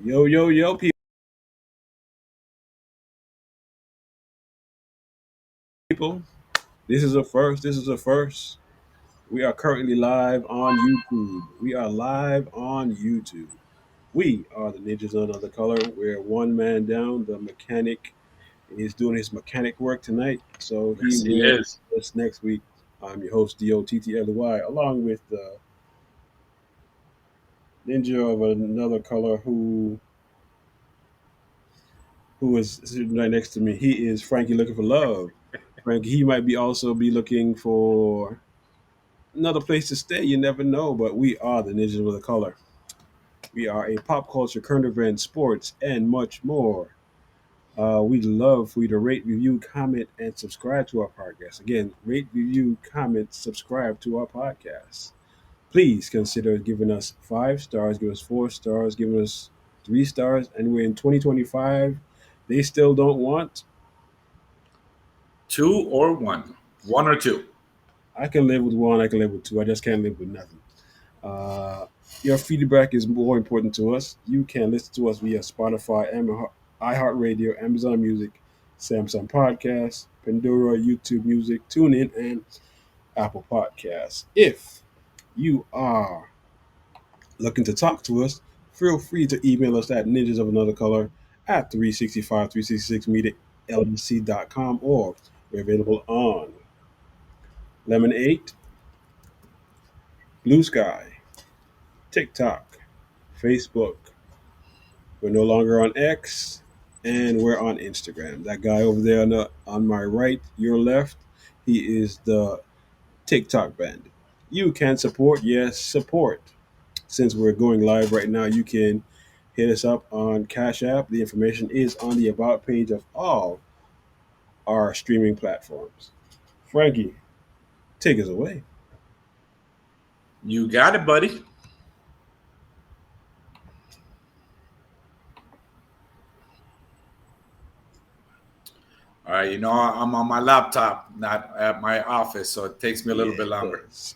Yo, yo, yo, people. This is a first. This is a first. We are currently live on YouTube. We are live on YouTube. We are the Ninjas of Another Color. We're one man down. The mechanic is doing his mechanic work tonight, so he Yes, he will is. be us next week. I'm your host, DOTTLY, along with the Ninja of Another Color who is sitting right next to me. He is Frankie looking for love. Frankie, he might be also be looking for another place to stay. You never know, but we are the Ninjas with a Color. We are a pop culture, current event, sports, and much more. We'd love for you to rate, review, comment, and subscribe to our podcast. Again, rate, review, comment, subscribe to our podcast. Please consider giving us 5 stars, give us 4 stars, giving us 3 stars, and we're in 2025. They still don't want. Two or one. One or two. I can live with one, I can live with two. I just can't live with nothing. Uh, your feedback is more important to us. You can listen to us via Spotify, iHeartRadio, Amazon Music, Samsung Podcasts, Pandora, YouTube Music, TuneIn, and Apple Podcasts. If you are looking to talk to us, feel free to email us at ninjas of another color at 365 366 media lbc.com, or we're available on Lemon 8, Blue Sky, TikTok, Facebook. We're no longer on X, and we're on Instagram. That guy over there on my right, your left, he is the TikTok bandit. You can support, yes, support. Since we're going live right now, you can hit us up on Cash App. The information is on the About page of all our streaming platforms. Frankie, take us away. You got it, buddy. All right, I'm on my laptop, not at my office, so it takes me a little Yeah, bit it longer. does.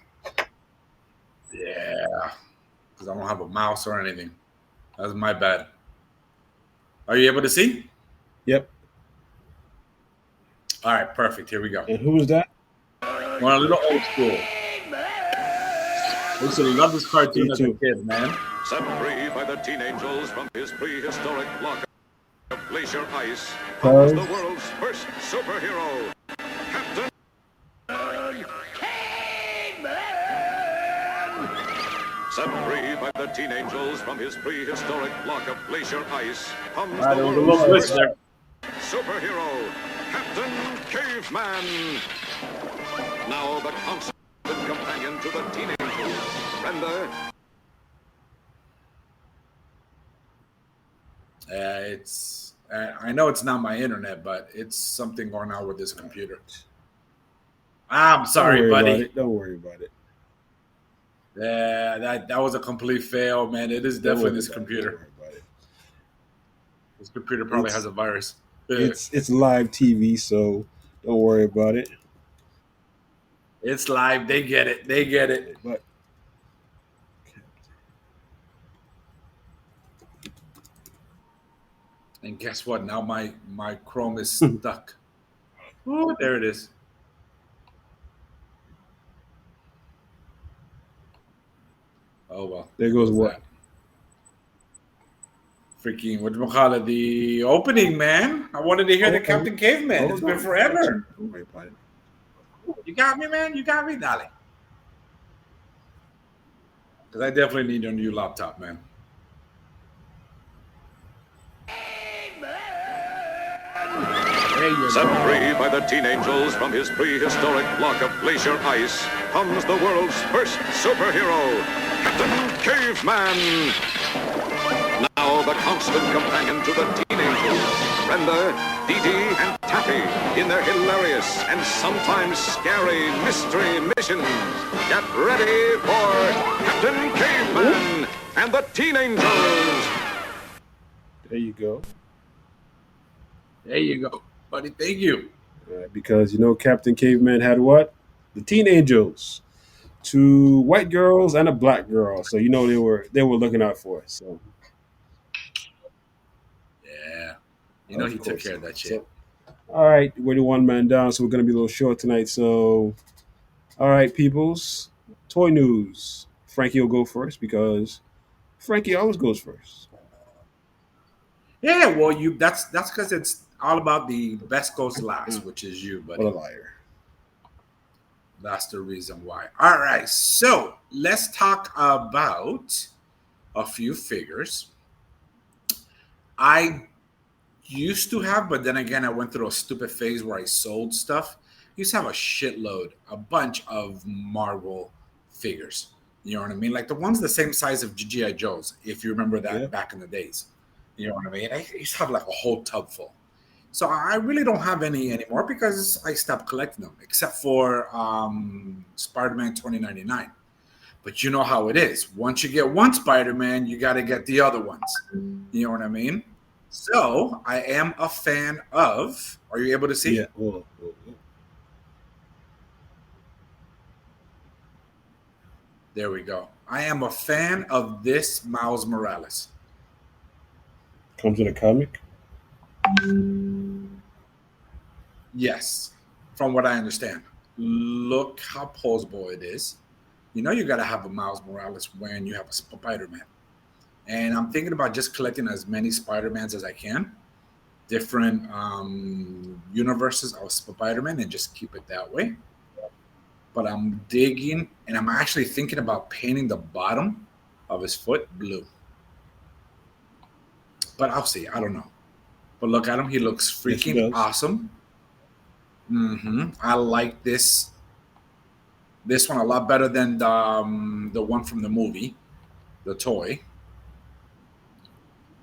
Yeah, because I don't have a mouse or anything. That's my bad. Are you able to see? Yep. All right, perfect. Here we go. And who is that? Going a little old school. I used to love this Me cartoon as a too. kid, man. Set free by the teen angels from his prehistoric block of glacier ice, comes the Cuz. world's first superhero, Captain. Set free by the teen angels from his prehistoric block of glacier ice, comes All right, the there was a world's little glitch first there. superhero, Captain Caveman. Now the constant companion to the teen angels, Brenda. I know it's not my internet, but it's something going on with this computer. I'm Don't sorry, worry about buddy. it. Don't worry about it. Yeah, that was a complete fail, man. It is Don't definitely worry this about it. Don't computer. worry about it. This computer probably has It's a virus. it's live TV, so don't worry about it. It's live. They get it. They get it. But And guess what? Now my Chrome is stuck. Oh, there it is. Oh well, there there goes goes what? that. Freaking what do you call it? The opening, man. I wanted to hear the Okay. Captain Caveman. It's Hold been on. I got you. forever. Don't worry about it. You got me, man. You got me, darling. Because I definitely need a new laptop, man. There you Set go. free by the teen angels from his prehistoric block of glacier ice, comes the world's first superhero, Captain Caveman. Now the constant companion to the teen angels, Brenda, Dee Dee, and Taffy, in their hilarious and sometimes scary mystery missions. Get ready for Captain Caveman and the Teen Angels. There you go. There you go, buddy. Thank you. Because you know, Captain Caveman had what? The Teen Angels, two white girls and a black girl. So you know they were looking out for us. So Yeah. You know Of he took course care of not. that shit. So, all right, we're the one man down, so we're going to be a little short tonight. So, all right, peoples, toy news. Frankie will go first because Frankie always goes first. Yeah, well, you that's because it's all about the best goes Uh, last, which is you, what a buddy. liar. That's the reason why. All right, so let's talk about a few figures. I used to have, but then again, I went through a stupid phase where I sold stuff. I used to have a shitload, a bunch of Marvel figures. You know what I mean? Like the ones the same size of GI Joes, if you remember Yeah. that back in the days. You know what I mean? I used to have like a whole tub full. So I really don't have any anymore because I stopped collecting them, except for Spider-Man 2099. But you know how it is. Once you get one Spider-Man, you got to get the other ones. You know what I mean? So I am a fan of. Are you able to see? Yeah. Oh. There we go. I am a fan of this Miles Morales. Comes with a comic. Yes, from what I understand. Look how posable it is. You know you got to have a Miles Morales when you have a Spider-Man. And I'm thinking about just collecting as many Spider-Mans as I can, different universes of Spider-Man, and just keep it that way. But I'm digging, and I'm actually thinking about painting the bottom of his foot blue. But I'll see. I don't know. But look at him. He looks Yes, he freaking does. awesome. I like this one a lot better than the one from the movie, the toy.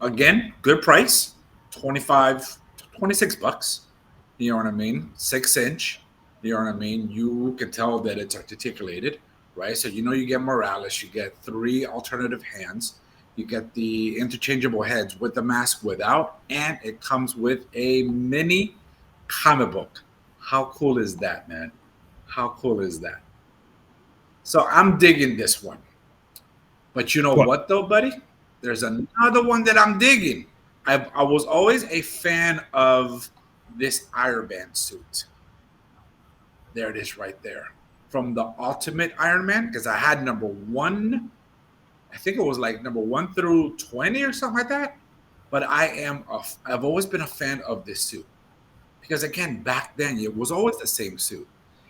Again, good price, 25, 26 bucks. You know what I mean? 6 inch. You know what I mean? You can tell that it's articulated, right? So you know you get Morales, you get 3 alternative hands, you get the interchangeable heads with the mask without, and it comes with a mini comic book. How cool is that, man? How cool is that? So I'm digging this one. But you know What? what, though, buddy? There's another one that I'm digging. I was always a fan of this Iron Man suit. There it is right there. From the Ultimate Iron Man, because I had number one, I think it was like number 1 through 20 or something like that. But I've always been a fan of this suit. Because again, back then it was always the same suit.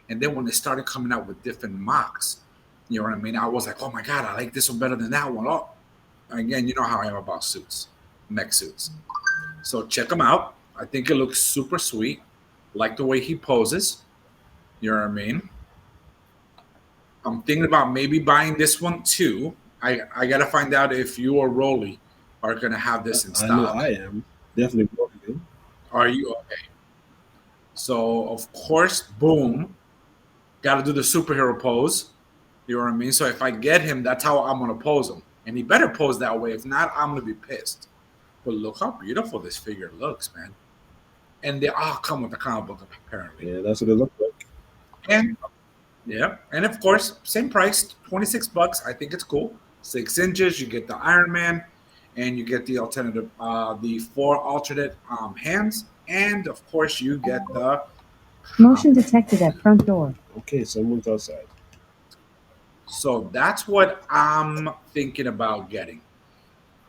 And then when they started coming out with different mocks, you know what I mean? I was like, oh my God, I like this one better than that one. Oh, again, you know how I am about suits, mech suits. So check them out. I think it looks super sweet. Like the way he poses. You know what I mean? I'm thinking about maybe buying this one too. I gotta find out if you or Rolly are gonna have this in I know stock. I am. Definitely working. Are you okay? So of course, boom, gotta do the superhero pose. You know what I mean? So if I get him, that's how I'm gonna pose him. And he better pose that way. If not, I'm gonna be pissed. But look how beautiful this figure looks, man. And they all come with the comic book apparently. Yeah, that's what it looks like. And yeah, and of course, same price, 26 bucks. I think it's cool. 6 inches, you get the Iron Man, and you get the alternative, the 4 alternate hands, and of course, you get the Motion detected at front door. Okay, someone's outside. So that's what I'm thinking about getting.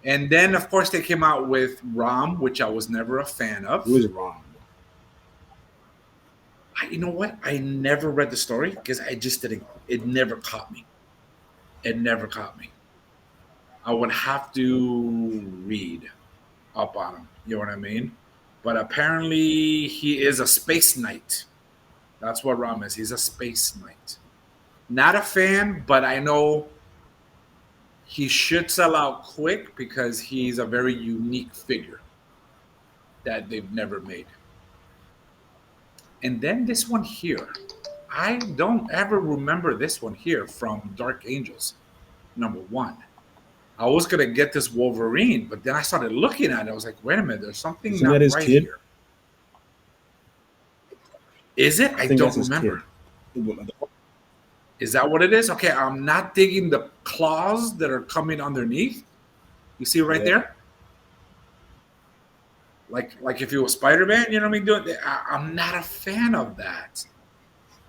And then, of course, they came out with ROM, which I was never a fan of. Who is wrong? You know what? I never read the story because I just didn't. It never caught me. It never caught me. I would have to read up on him. You know what I mean? But apparently, he is a space knight. That's what Ram is. He's a space knight. Not a fan, but I know he should sell out quick because he's a very unique figure that they've never made. And then this one here. I don't ever remember this one here from Dark Angels, #1. I was gonna get this Wolverine, but then I started looking at it. I was like, wait a minute, there's something Isn't not that his right kid? here. Is it? I think don't that's his remember. kid. Is that what it is? Okay, I'm not digging the claws that are coming underneath. You see right Yeah. there? Like if it was Spider-Man, you know what I mean? I'm not a fan of that.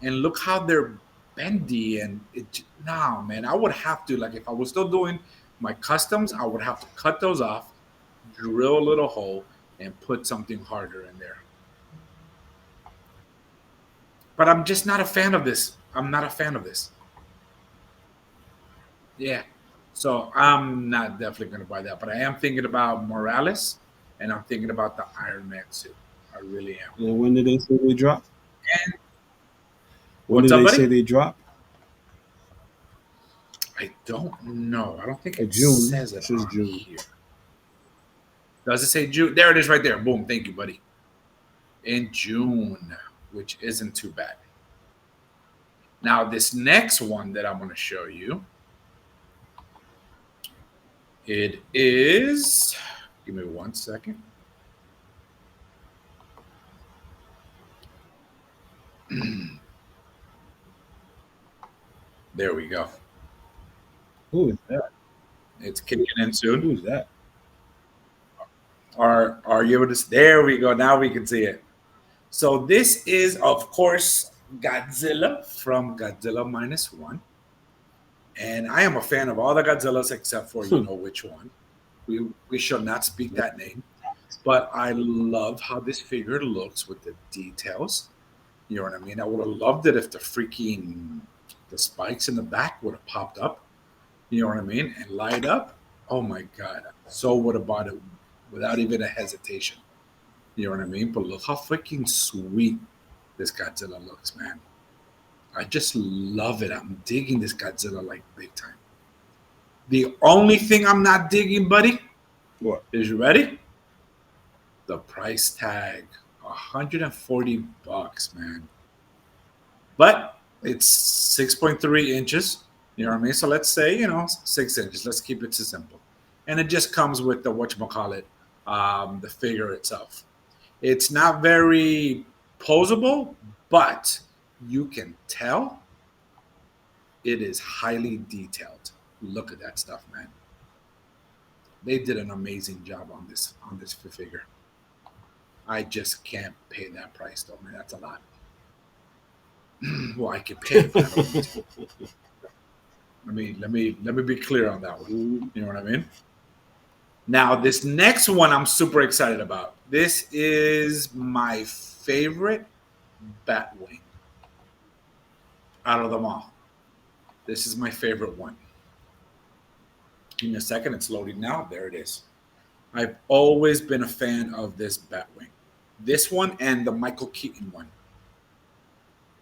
And look how they're bendy and it. No, man, I would have to, like, if I was still doing my customs, I would have to cut those off, drill a little hole, and put something harder in there. But I'm just not a fan of this. I'm not a fan of this. Yeah. So I'm not definitely going to buy that. But I am thinking about Morales, and I'm thinking about the Iron Man suit. I really am. And when did they say they drop? And When what's did up, they buddy? say they drop? I don't know. I don't think Oh, it June. says it It says on June. here. Does it say June? There it is right there. Boom. Thank you, buddy. In June, which isn't too bad. Now, this next one that I'm going to show you, it is, give me 1 second. There we go. Who is that? It's kicking in soon. Who's that? Are you able to? There we go. Now we can see it. So this is, of course, Godzilla from Godzilla Minus One. And I am a fan of all the Godzillas except for you know which one. We shall not speak that name. But I love how this figure looks with the details. You know what I mean? I would have loved it if the spikes in the back would have popped up. You know what I mean? And light up. Oh my God. So would have bought it without even a hesitation. You know what I mean? But look how freaking sweet this Godzilla looks, man. I just love it. I'm digging this Godzilla like big time. The only thing I'm not digging, buddy, What? is you ready? The price tag. $140, man. But it's 6.3 inches. You know what I mean? So let's say, 6 inches. Let's keep it simple. And it just comes with the whatchamacallit, the figure itself. It's not very posable, but you can tell it is highly detailed. Look at that stuff, man. They did an amazing job on this figure. I just can't pay that price though, man. That's a lot. Well, I can pay it, but I don't need to. Let me be clear on that one. You know what I mean? Now, this next one I'm super excited about. This is my favorite Batwing out of them all. This is my favorite one. Give me a second. It's loading now. There it is. I've always been a fan of this Batwing. This one and the Michael Keaton one.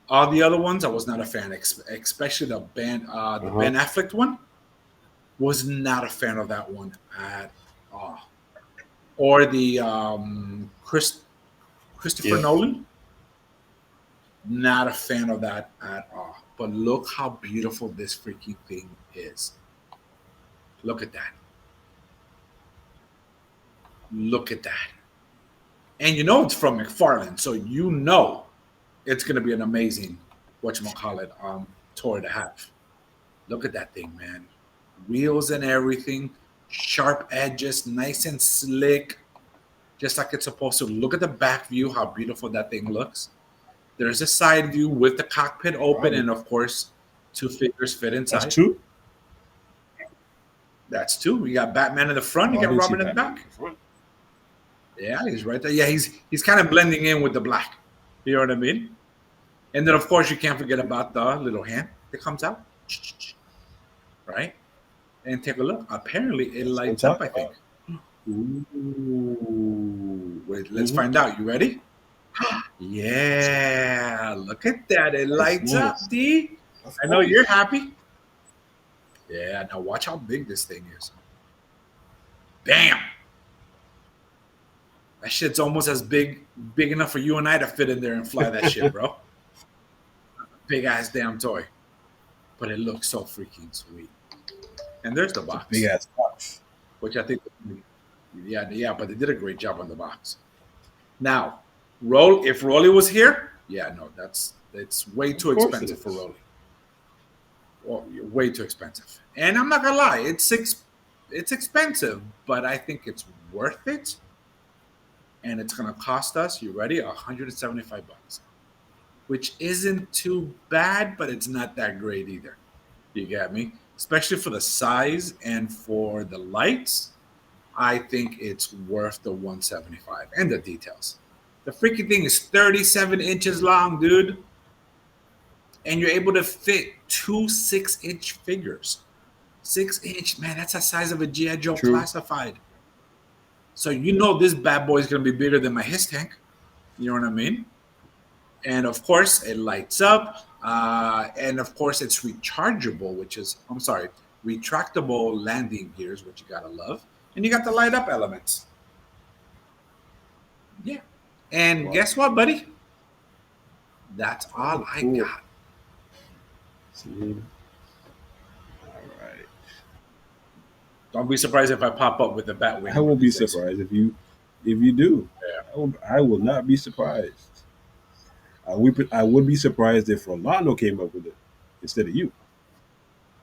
All the other ones I was not a fan, especially the Ben Affleck one. Was not a fan of that one at all. Or the Christopher Nolan. Not a fan of that at all. But look how beautiful this freaking thing is. Look at that. Look at that. And it's from McFarlane, so it's going to be an amazing, toy to have. Look at that thing, man. Wheels and everything, sharp edges, nice and slick, just like it's supposed to. Look at the back view, how beautiful that thing looks. There's a side view with the cockpit open, and of course, 2 figures fit inside. That's 2? That's 2. We got Batman in the front, you got Robin in the back. Yeah, he's right there. Yeah, he's kind of blending in with the black. You know what I mean? And then, of course, you can't forget about the little hand that comes out. Right? And take a look. Apparently, it lights up, I think. Ooh. Wait, let's find out. You ready? Yeah. Look at that. It lights up, D. I know you're happy. Yeah. Now, watch how big this thing is. Bam. That shit's almost as big enough for you and I to fit in there and fly that shit, bro. Big ass damn toy. But it looks so freaking sweet. And there's the box. Big ass box. Which I think, yeah, but they did a great job on the box. Now, if Rolly was here, it's way too expensive for Rolly. Well, way too expensive. And I'm not gonna lie, it's expensive, but I think it's worth it. and it's gonna cost us. You ready? $175, which isn't too bad, but it's not that great either. You get me? Especially for the size and for the lights, I think it's worth the 175 and the details. The freaking thing is 37 inches long, dude. And you're able to fit two 6-inch figures. 6-inch, man, that's the size of a G.I. Joe True. classified. So you know this bad boy is going to be bigger than my his tank. You know what I mean? And of course, it lights up. And of course, it's rechargeable, which is, I'm sorry, retractable landing gears, which you got to love. And you got the light up elements. Yeah. And Wow. guess what, buddy? That's all I Cool. got. See? All right. Don't be surprised if I pop up with a Batwing. I won't be surprised if you do. Yeah. I will not be surprised. I would be surprised if Rolando came up with it instead of you.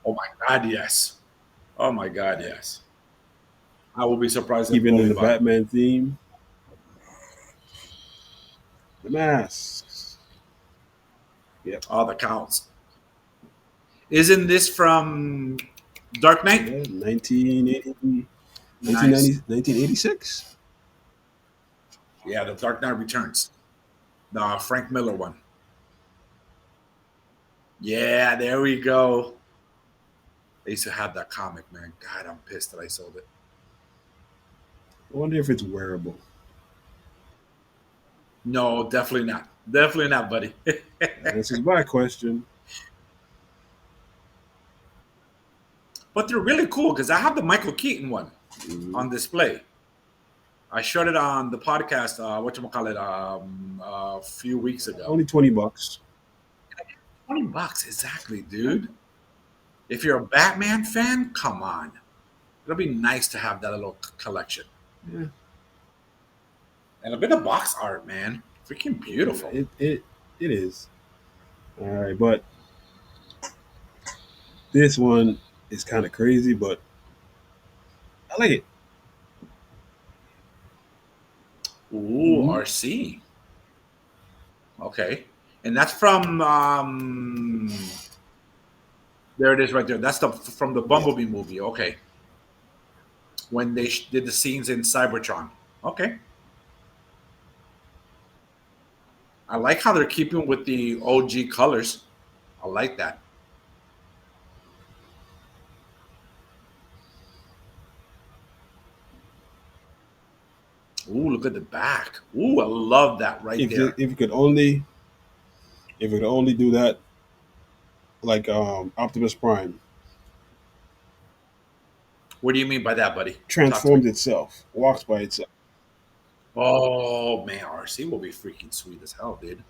Oh my God, yes. Oh my God, yes. I will be surprised if Keeping in the Rolly bought it. Batman theme. The masks. Yep. All the counts. Isn't this from Dark Knight? Yeah, 1980, Nice. 1986. Yeah, the Dark Knight Returns. The Frank Miller one. Yeah, there we go. I used to have that comic, man. God, I'm pissed that I sold it. I wonder if it's wearable. No, definitely not. Definitely not, buddy. This is my question. But they're really cool because I have the Michael Keaton one Mhm. on display. I showed it on the podcast, whatchamacallit, a few weeks ago. Only $20. $20, exactly, dude. If you're a Batman fan, come on. It'll be nice to have that little collection. Yeah. And a bit of box art, man. Freaking beautiful. It is. All right, but this one is kind of crazy, but I like it. Ooh, Mhm. RC. Okay. And that's from there it is right there. That's from the Bumblebee movie. Okay. When they did the scenes in Cybertron. Okay. I like how they're keeping with the OG colors. I like that. Ooh, look at the back. Ooh, I love that right there. If you could only do that, like Optimus Prime What do you mean by that, buddy? transformed itself, walks by itself. Oh man, RC will be freaking sweet as hell, dude.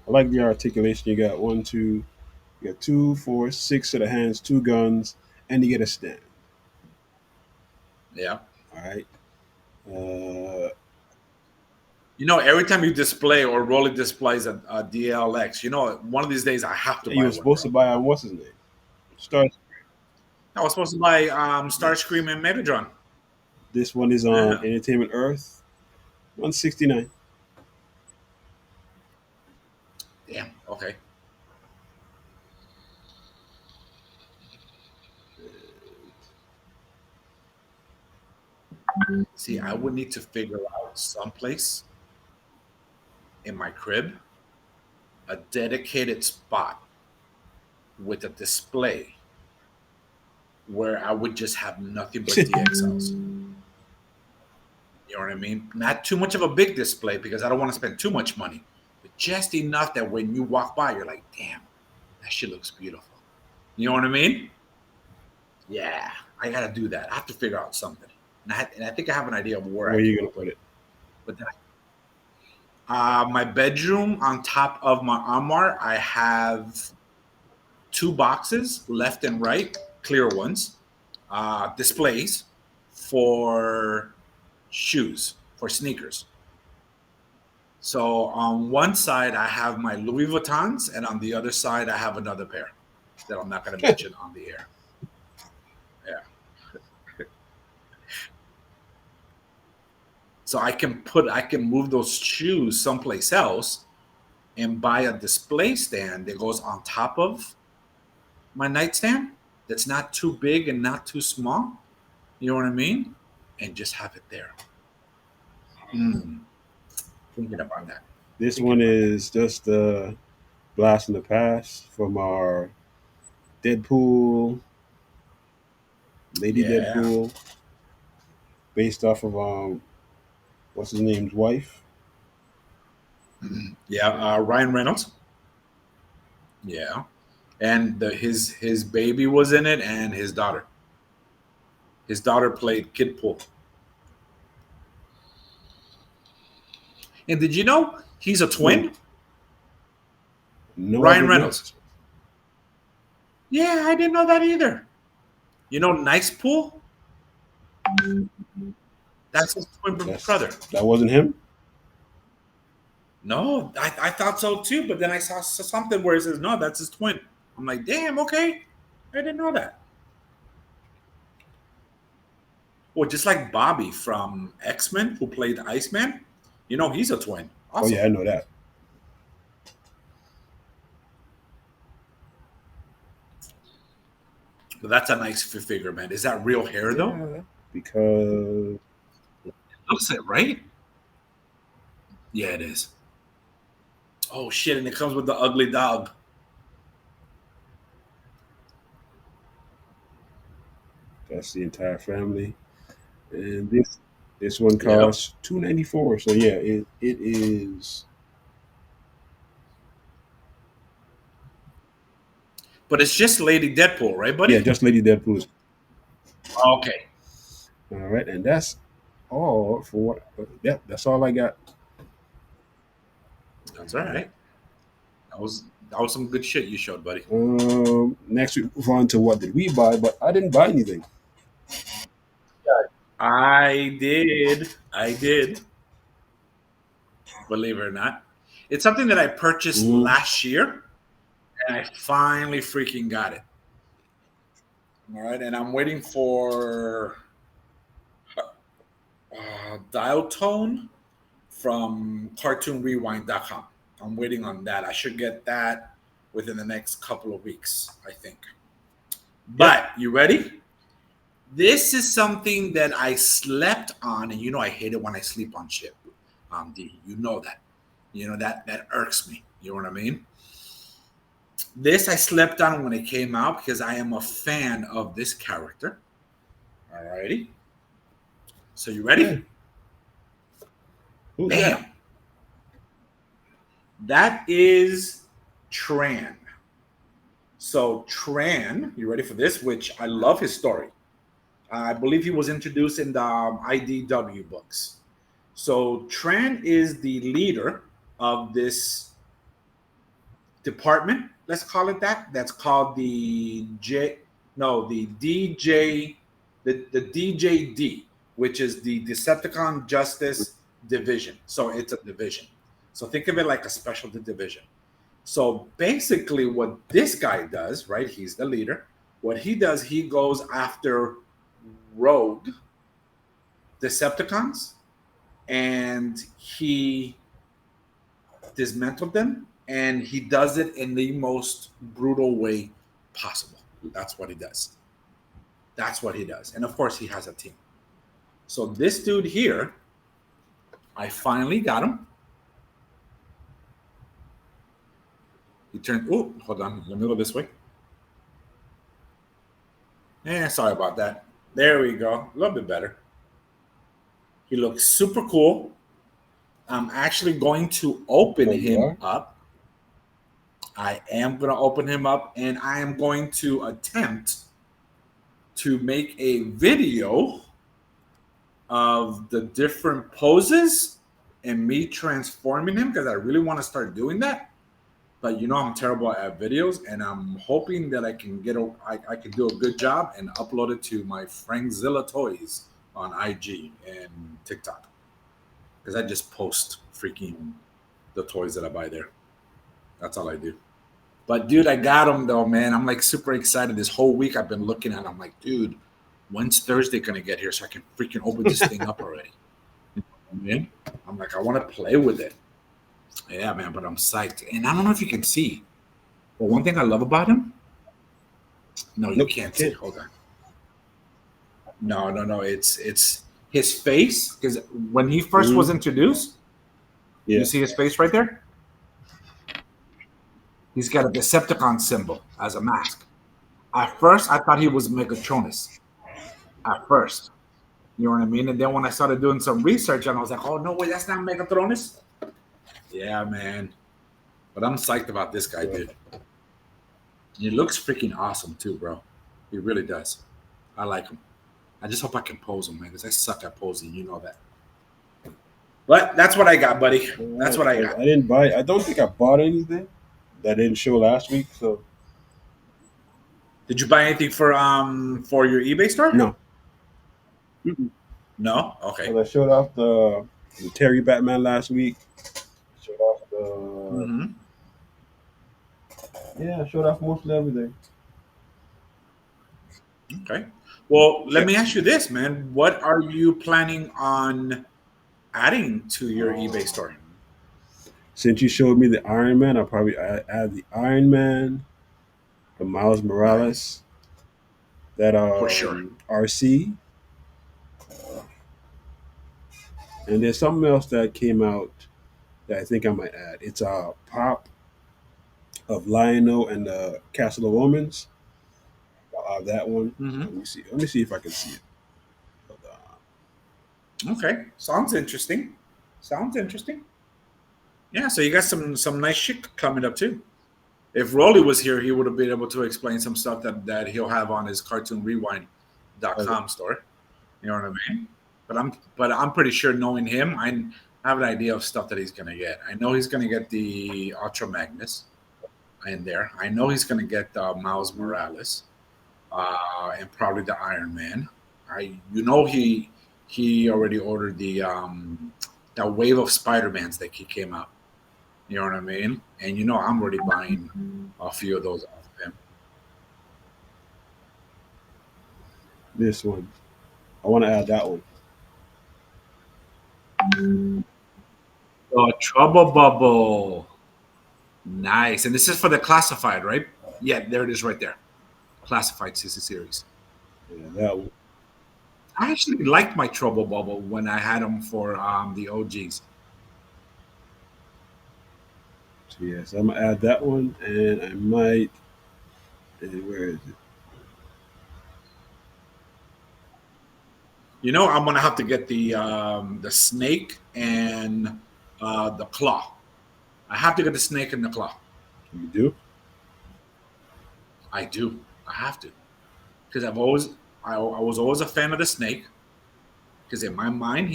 I like the articulation. You got 1, 2, you got 2, 4, 6 of the hands, 2 guns, and you get a stand. Yeah. All right. You know, every time you display or Rolly displays a DLX, you know, one of these days I have to buy You were one. supposed to buy what's his name? Star. I was supposed to buy Starscream and Megatron. This one is on Yeah. Entertainment Earth, 169. Damn. Okay. See, I would need to figure out someplace in my crib a dedicated spot with a display where I would just have nothing but DXLs. You know what I mean? Not too much of a big display because I don't want to spend too much money, but just enough that when you walk by, you're like, damn, that shit looks beautiful. You know what I mean? Yeah, I got to do that. I have to figure out something. And I think I have an idea of where Where are you gonna put it? But then my bedroom, on top of my armoire, I have 2 boxes, left and right, clear ones, displays for shoes, for sneakers. So on one side, I have my Louis Vuittons, and on the other side, I have another pair that I'm not going to mention on the air. Yeah. So I can move those shoes someplace else and buy a display stand that goes on top of my nightstand that's not too big and not too small. You know what I mean? And just have it there. Thinking about that. This one is just a blast from the past from our Deadpool, Lady Yeah. Deadpool, based off of what's his name's wife. Yeah, Ryan Reynolds. Yeah, and his baby was in it, and his daughter. His daughter played Kid Pool. And did you know he's a twin? No, Ryan Reynolds. Yeah, I didn't know that either. You know, Nice Pool? That's his twin brother. That wasn't him? No, I thought so too, but then I saw something where it says, no, that's his twin. I'm like, damn, okay. I didn't know that. Well, just like Bobby from X-Men, who played Iceman, you know, he's a twin. Oh, yeah, I know that. But that's a nice figure, man. Is that real hair, though? Yeah, because it looks it, right? Yeah, it is. Oh, shit, and it comes with the ugly dog. That's the entire family. And this one costs $2.94. So yeah, it is. But it's just Lady Deadpool, right, buddy? Yeah, just Lady Deadpool. Okay. All right, and that's all for what. Yeah, that's all I got. That's all right. That was some good shit you showed, buddy. Next we move on to what did we buy, but I didn't buy anything. I did. Believe it or not. It's something that I purchased last year, and I finally freaking got it. All right, and I'm waiting for Dial Tone from CartoonRewind.com. I'm waiting on that. I should get that within the next couple of weeks, I think. But you ready? This is something that I slept on, and you know I hate it when I sleep on shit. D, you know that. You know that irks me. You know what I mean? This I slept on when it came out because I am a fan of this character. Alrighty. So you ready? Who's Bam. That is Tran. So Tran, you ready for this? Which I love his story. I believe he was introduced in the IDW books. So Tran is the leader of this department. Let's call it that. That's called the DJD, which is the Decepticon Justice Division. So it's a division. So think of it like a specialty division. So basically what this guy does, right? He's the leader. What he does, he goes after rogue Decepticons, and he dismantled them, and he does it in the most brutal way possible. That's what he does. And of course, he has a team. So this dude here, I finally got him. He turned. Oh, hold on. Let me go this way. Sorry about that. There we go. A little bit better. He looks super cool. I'm actually going to open him up. I am going to open him up, and I am going to attempt to make a video of the different poses and me transforming him, because I really want to start doing that. But you know I'm terrible at videos, and I'm hoping that I can I can do a good job and upload it to my Frankzilla Toys on IG and TikTok, because I just post freaking the toys that I buy there. That's all I do. But dude, I got them though, man. I'm like super excited. This whole week I've been looking at them. I'm like, dude, when's Thursday gonna get here so I can freaking open this thing up already? Man, I'm like, I want to play with it. Yeah, man, but I'm psyched. And I don't know if you can see. But one thing I love about him, no, you Nope, can't see. can't. Hold on. No, no, no. It's his face because when he 1st was Mhm. introduced, Yeah. you see his face right there. He's got a Decepticon symbol as a mask. At first, I thought he was Megatronus. At first, you know what I mean. And then when I started doing some research, and I was like, "Oh no, wait, that's not Megatronus." Yeah, man. But I'm psyched about this guy, dude. He looks freaking awesome too, bro. He really does. I like him. I just hope I can pose him, man, because I suck at posing. You know that. But that's what I got, buddy. That's what I got. I didn't buy. I don't think I bought anything that didn't show last week. So Did you buy anything for your eBay store? no. Mm-mm. No. Okay. 'Cause I showed off the Terry Batman last week. Showed off the Hmm. yeah. Showed off mostly everything. Okay. Well, let Yeah. me ask you this, man. What are you planning on adding to your eBay store? Since you showed me the Iron Man, I'll probably add the Iron Man, the Miles Morales, that For sure. RC, and there's something else that came out that I think I might add. It's a pop of Lionel and the Castle of Omens. I'll have that one. Hmm. Let me see. Let me see if I can see it. Hold on. Okay. Sounds interesting. Sounds interesting. Yeah. So you got some nice shit coming up too. If Rolly was here, he would have been able to explain some stuff that he'll have on his cartoonrewind.com store. You know what I mean? But I'm pretty sure knowing him, I have an idea of stuff that he's gonna get. I know he's gonna get the Ultra Magnus in there. I know he's gonna get Miles Morales, and probably the Iron Man. He already ordered the that wave of Spider-Mans that he came out. You know what I mean? And I'm already buying a few of those off of him. This one. I want to add that one. The Trouble Bubble. Nice. And this is for the classified, right? Yeah, there it is right there. Classified CC series. Yeah, that one. I actually liked my Trouble Bubble when I had them for the OGs. So yes, I'm gonna add that one, and I might. Where is it? I'm gonna have to get the snake and the claw. I have to get the snake and the claw. You do? I do. I have to because I was always a fan of the snake because in my mind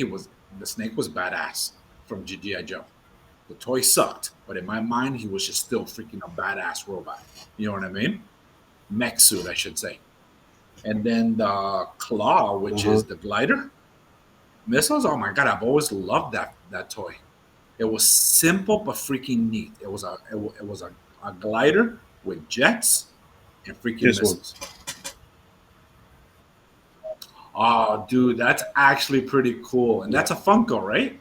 the snake was badass from GI Joe. The toy sucked, but in my mind he was just still freaking a badass robot. You know what I mean? Mech suit, I should say. And then the claw, which Uh-huh. is the glider missiles. Oh my god, I've always loved that toy. It was simple but freaking neat. It was a glider with jets and freaking This one. missiles. Oh, dude, that's actually pretty cool. And that's a Funko, right?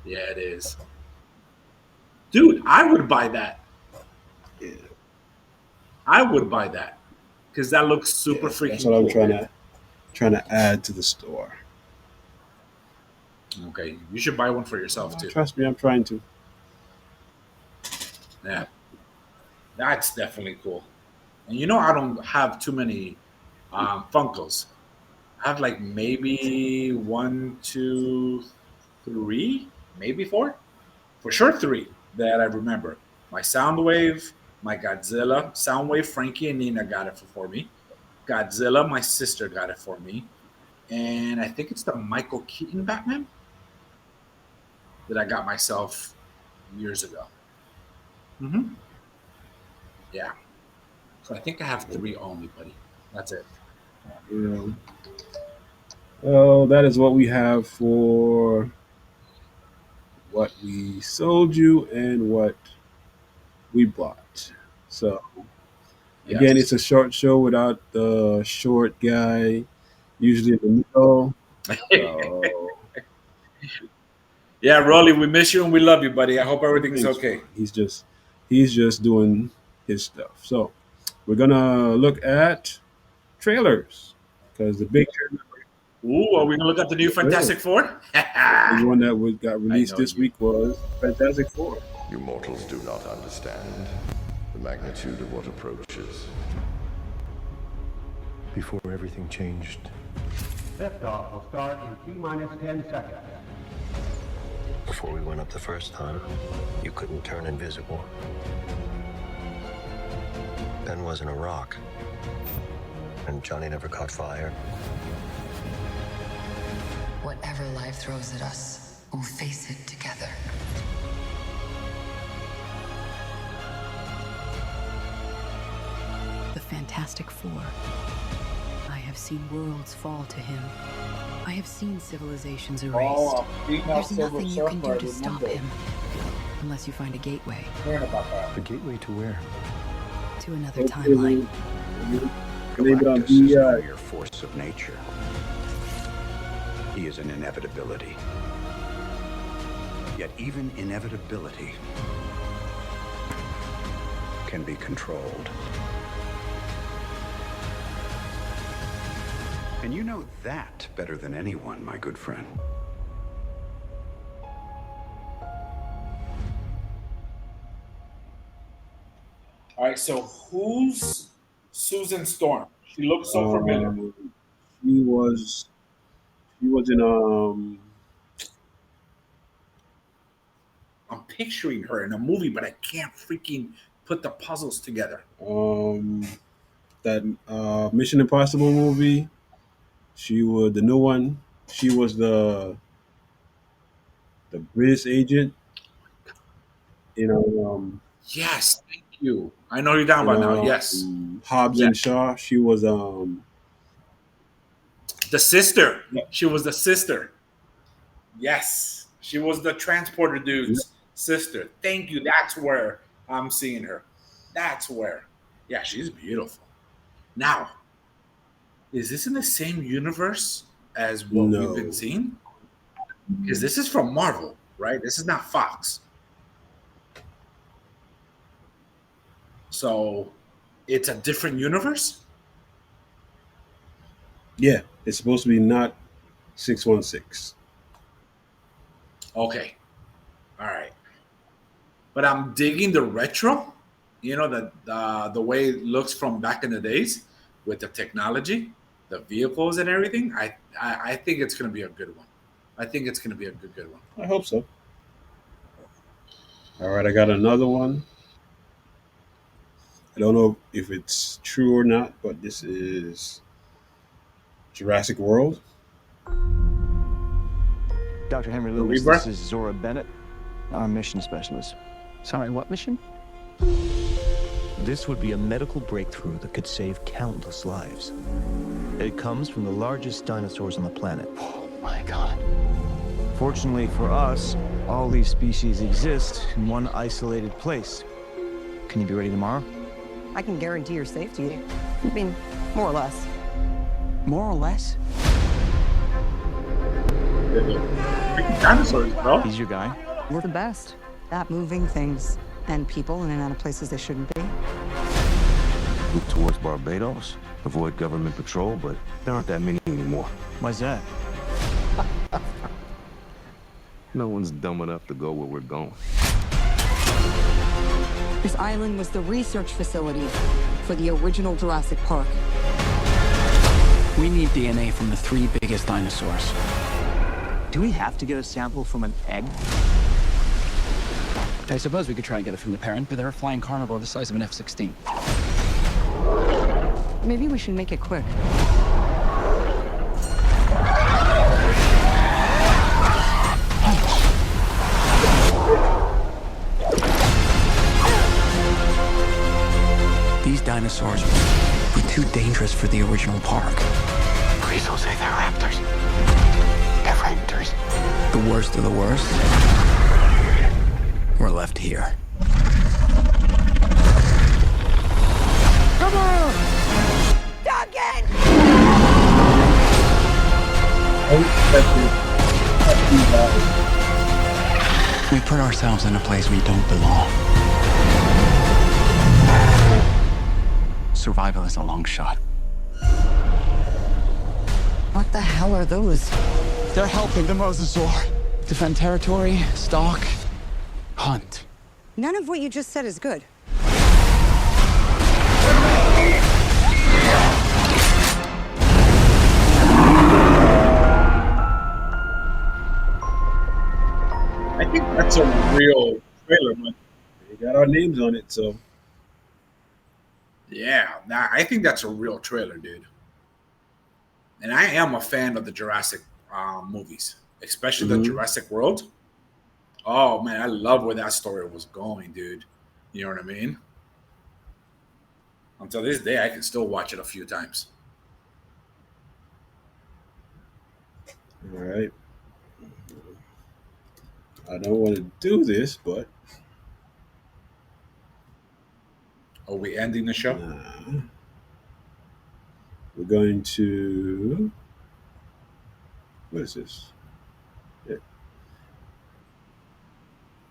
Yeah, it is. Dude, I would buy that. Yeah. I would buy that because that looks super Yes, freaking that's what cool. I'm trying to add to the store. Okay, you should buy one for yourself too. Trust me, I'm trying to. Yeah, that's definitely cool. And I don't have too many Funkos. I have like maybe one, two, three, maybe four. For sure, three that I remember. My Soundwave, my Godzilla, Soundwave, Frankie and Nina got it for me. Godzilla, my sister got it for me. And I think it's the Michael Keaton Batman that I got myself years ago. Hmm. Yeah. So I think I have three only, buddy. That's it. You know. Well, that is what we have for what we sold you and what we bought. So again, Yes. it's a short show without the short guy, usually in the middle. So Yeah, Rolly, we miss you and we love you, buddy. I hope everything's Everything's okay. fine. He's just doing his stuff. So we're gonna look at trailers because the big trailer, Ooh, are we gonna look at the new Fantastic Four? the one that got I released know this you. week was Fantastic Four. You mortals do not understand the magnitude of what approaches. Before everything changed. Liftoff will start in T-minus 10 seconds. Before we went up the first time, you couldn't turn invisible. Ben wasn't a rock. And Johnny never caught fire. Whatever life throws at us, we'll face it together. The Fantastic Four. I have seen worlds fall to him. I have seen civilizations erased. Oh, female There's Silver nothing you can Surfer, do to stop remember. him. Unless you find a gateway Hearing about that. The gateway to where? to another timeline. Name it on Galactus is no DEI. mere force of nature. He is an inevitability. Yet even inevitability can be controlled. And you know that better than anyone, my good friend. All right, so who's Susan Storm? She looks so familiar. He was in I'm picturing her in a movie, but I can't freaking put the puzzles together. that Mission Impossible movie. She was the new one. She was the British agent. Yes, thank you. I know you're down about now. Yes, Hobbs and Shaw. She was the sister. Yeah. She was the sister. Yes, she was the transporter dude's sister. Thank you. That's where I'm seeing her. That's where. Yeah, she's beautiful. Now, is this in the same universe as what No. we've been seeing? Because this is from Marvel, right? This is not Fox. So it's a different universe? yeah. It's supposed to be not 616. Okay. All right. But I'm digging the retro, the way it looks from back in the days with the technology, the vehicles and everything. I think it's going to be a good one. I think it's going to be a good one. I hope so. All right, I got another one. I don't know if it's true or not, but this is Jurassic World. Dr. Henry Lewis, Rebirth? this is Zora Bennett, our mission specialist. Sorry, what mission? This would be a medical breakthrough that could save countless lives. It comes from the largest dinosaurs on the planet. Oh my god. Fortunately for us, all these species exist in one isolated place. Can you be ready tomorrow? I can guarantee your safety. I mean, more or less. More or less? Freaking dinosaurs, bro. He's your guy. We're the best at moving things and people in and out of places they shouldn't be. Move towards Barbados, avoid government patrol, but there aren't that many anymore. Why's that? No one's dumb enough to go where we're going. This island was the research facility for the original Jurassic Park. We need DNA from the 3 biggest dinosaurs. Do we have to get a sample from an egg? I suppose we could try and get it from the parent, but they're a flying carnivore the size of an F-16. Maybe we should make it quick. These dinosaurs were too dangerous for the original park. Please don't say they're raptors. They're raptors. The worst of the worst were left here. Come on! Duncan! Unexpected We put ourselves in a place we don't belong. Survival is a long shot. What the hell are those? They're helping the Mosasaur defend territory, stalk, hunt. None of what you just said is good. I think that's a real trailer, man. They got our names on it, so. Yeah, nah, I think that's a real trailer, dude. And I am a fan of the Jurassic movies, especially the Jurassic World. Oh man, I love where that story was going, dude. You know what I mean? Until this day, I can still watch it a few times. All right. I don't want to do this, but. Are we ending the show? Nah. We're going to. What is this? Yeah.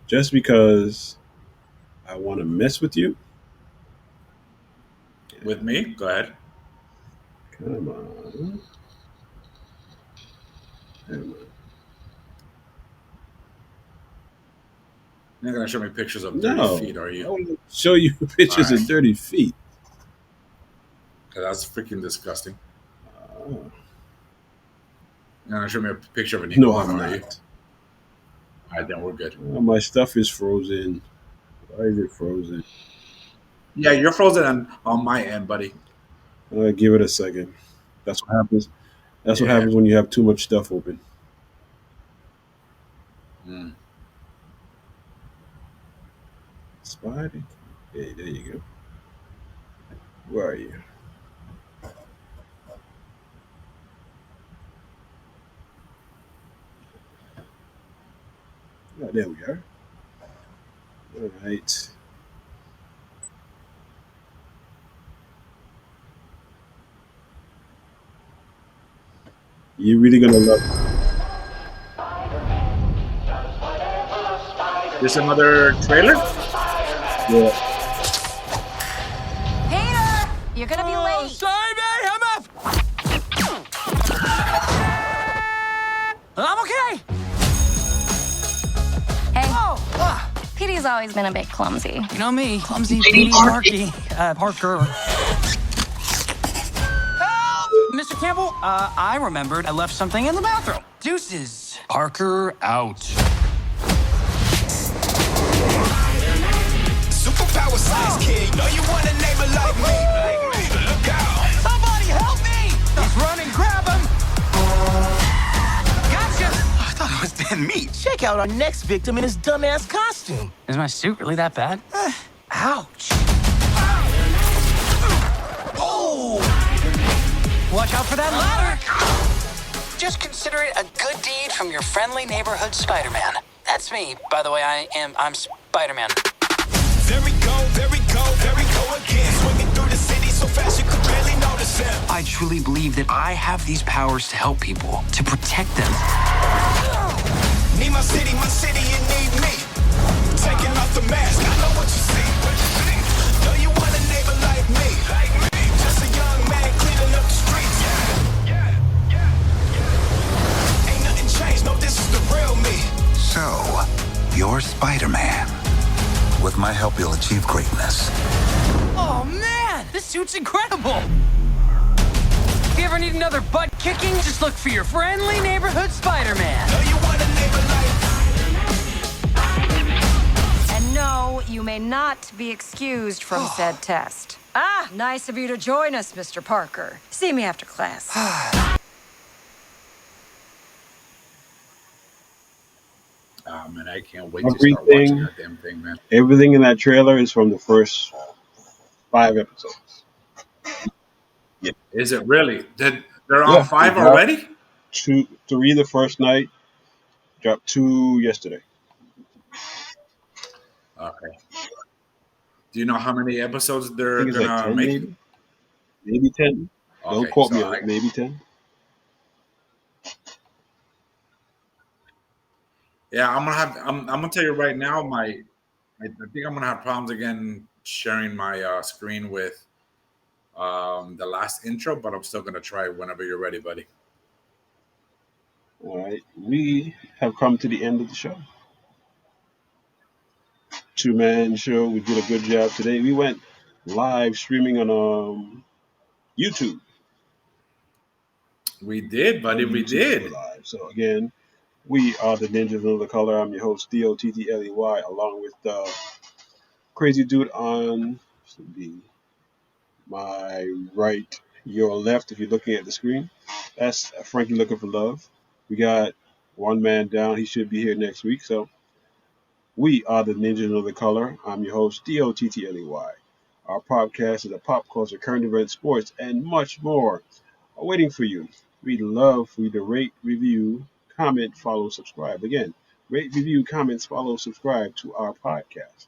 Just because I want to mess with you. With me? Go ahead. Come on. Come on. You're not gonna show me pictures of dirty No. feet, are you? I want to show you pictures of dirty feet. Because that's freaking disgusting. Oh. You're gonna show me a picture of an No, iguana, I'm are you? not. All right, then we're good. Oh, my stuff is frozen. Why is it frozen? Yeah, you're frozen on my end, buddy. I'm gonna give it a second. That's what happens. That's what happens when you have too much stuff open. Spidey. Hey, there you go. Where are you? Oh, there we are. All right. You're really gonna love it. This another trailer? Yeah. Peter, you're gonna be late. Sorry, man, I'm up. I'm okay. Hey. Petey's always been a bit clumsy. You know me, clumsy, Petey, Parker. Help! Mr. Campbell, I remembered I left something in the bathroom. Deuces. Parker out. Superpower size kid, know you want a neighbor like me. Look out. Somebody help me! He's running, grab him! Gotcha! I thought it was dead meat. Check out our next victim in his dumbass costume. Is my suit really that bad? Ouch. Oh! Watch out for that ladder! Just consider it a good deed from your friendly neighborhood Spider-Man. That's me, by the way. I'm Spider-Man. There we go, there we go, there we go again. Swinging through the city so fast you could barely notice him. I truly believe that I have these powers to help people, to protect them. Need my city, you need me. Taking off the mask, I know what you see. Know you want a neighbor like me. Just a young man cleaning up the streets. Ain't nothing changed, no, this is the real me. So, you're Spider-Man. With my help, you'll achieve greatness. Oh man, this suit's incredible! If you ever need another butt kicking, just look for your friendly neighborhood Spider-Man. Know you want a neighbor like And no, you may not be excused from said test. Ah, nice of you to join us, Mr. Parker. See me after class. Oh man, I can't wait to start watching that damn thing, man. Everything in that trailer is from the first 5 episodes. Yeah. Is it really? They're on 5 already? 3 the first night. Dropped 2 yesterday. Okay. Do you know how many episodes they're I think it's like gonna 10 make? maybe 10. Don't Okay, quote so me on it. Maybe 10. Yeah, I'm gonna tell you right now. I think I'm gonna have problems again sharing my screen with the last intro, but I'm still gonna try whenever you're ready, buddy. All right, we have come to the end of the show. Two-man show. We did a good job today. We went live streaming on YouTube. We did, buddy. We did. Live. So again, we are the Ninjas of the Color. I'm your host, Dottley, along with crazy dude on my right, your left, if you're looking at the screen. That's Frankie Looking for Love. We got one man down. He should be here next week. So we are the Ninjas of the Color. I'm your host, Dottley. Our podcast is a pop culture, current events, sports, and much more are waiting for you. We'd love for you to rate, review, comment, follow, subscribe. Again, rate, review, comments, follow, subscribe to our podcast.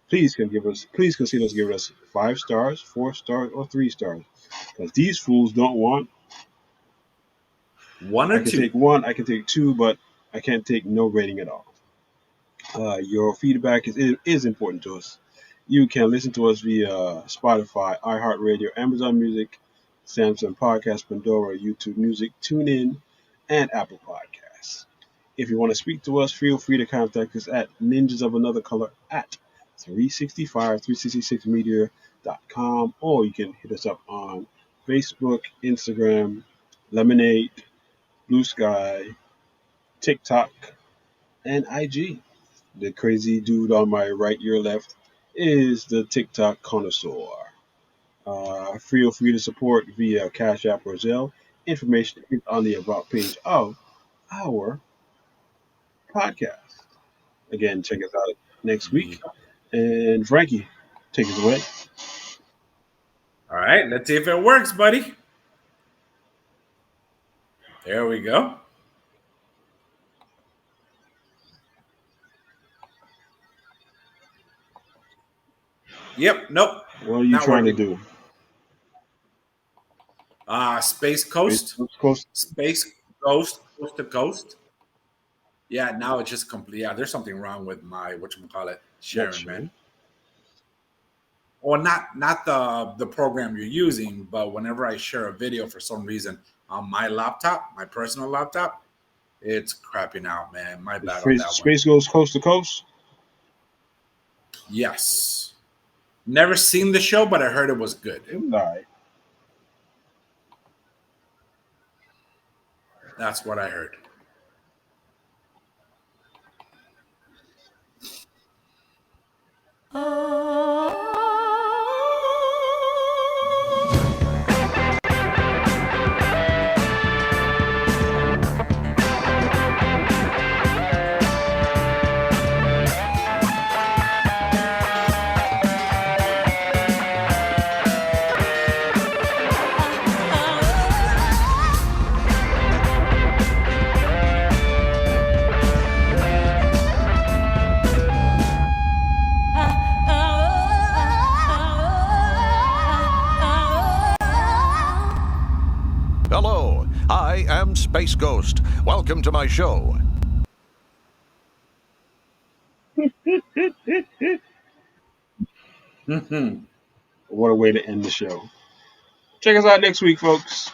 Please consider giving us 5 stars, 4 stars, or 3 stars. Because these fools don't want one or I can two. take 1, I can take 2, but I can't take no rating at all. Your feedback is important to us. You can listen to us via Spotify, iHeartRadio, Amazon Music, Samsung Podcast, Pandora, YouTube Music, TuneIn, and Apple Podcasts. If you want to speak to us, feel free to contact us at Ninjas of Another Color at 366media.com, or you can hit us up on Facebook, Instagram, Lemonade, Blue Sky, TikTok, and IG. The crazy dude on my right, your left, is the TikTok connoisseur. Feel free to support via Cash App or Zelle. Information is on the About page of our podcast. Again, check us out next week. And Frankie, take us away. All right, let's see if it works, buddy. There we go. Yep, nope. What are you trying to do? Space Coast. Space Ghost, Coast to Coast. Yeah, now it's just complete. Yeah, there's something wrong with my whatchamacallit sharing, man. Or not the program you're using, but whenever I share a video for some reason on my laptop, my personal laptop, it's crapping out, man. My bad on that Space goes coast to coast? Yes. Never seen the show, but I heard it was good. It was all right. That's what I heard. Hello, I am Space Ghost. Welcome to my show. What a way to end the show. Check us out next week, folks.